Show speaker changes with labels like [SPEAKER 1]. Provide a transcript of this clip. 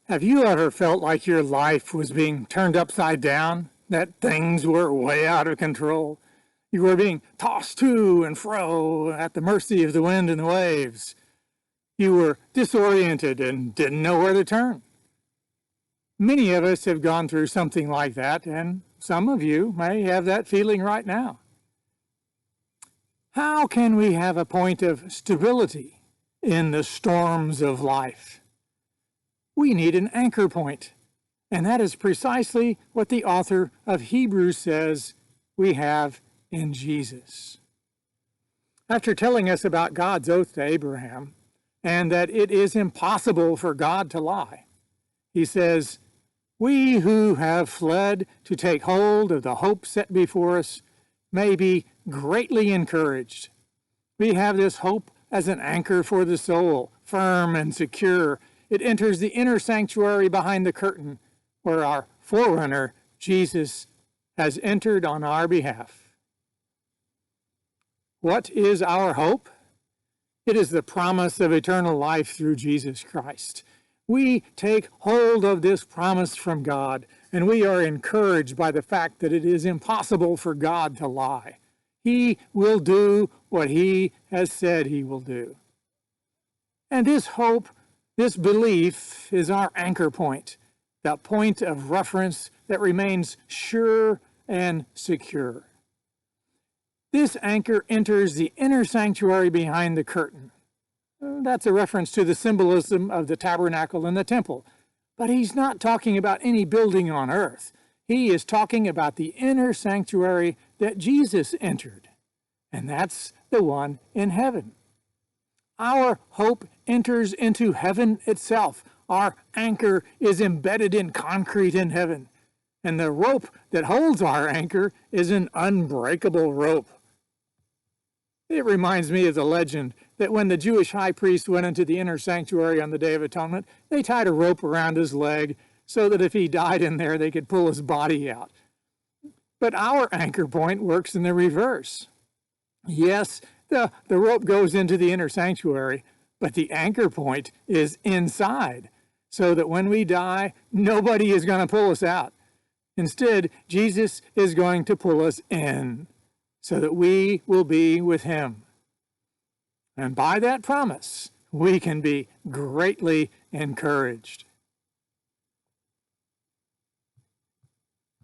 [SPEAKER 1] Have you ever felt like your life was being turned upside down? That things were way out of control? You were being tossed to and fro at the mercy of the wind and the waves. You were disoriented and didn't know where to turn. Many of us have gone through something like that, and some of you may have that feeling right now. How can we have a point of stability in the storms of life? We need an anchor point, and that is precisely what the author of Hebrews says we have in Jesus. After telling us about God's oath to Abraham, and that it is impossible for God to lie, he says, "We who have fled to take hold of the hope set before us may be greatly encouraged. We have this hope as an anchor for the soul, firm and secure. It enters the inner sanctuary behind the curtain, where our forerunner, Jesus, has entered on our behalf." What is our hope? It is the promise of eternal life through Jesus Christ. We take hold of this promise from God, and we are encouraged by the fact that it is impossible for God to lie. He will do what he has said he will do. And this hope, this belief, is our anchor point, that point of reference that remains sure and secure. This anchor enters the inner sanctuary behind the curtain. That's a reference to the symbolism of the tabernacle and the temple. But he's not talking about any building on earth. He is talking about the inner sanctuary that Jesus entered, and that's the one in heaven. Our hope enters into heaven itself. Our anchor is embedded in concrete in heaven, and the rope that holds our anchor is an unbreakable rope. It reminds me of the legend that when the Jewish high priest went into the inner sanctuary on the Day of Atonement, they tied a rope around his leg so that if he died in there, they could pull his body out. But our anchor point works in the reverse. Yes, the rope goes into the inner sanctuary, but the anchor point is inside, so that when we die, nobody is going to pull us out. Instead, Jesus is going to pull us in, so that we will be with him. And by that promise, we can be greatly encouraged.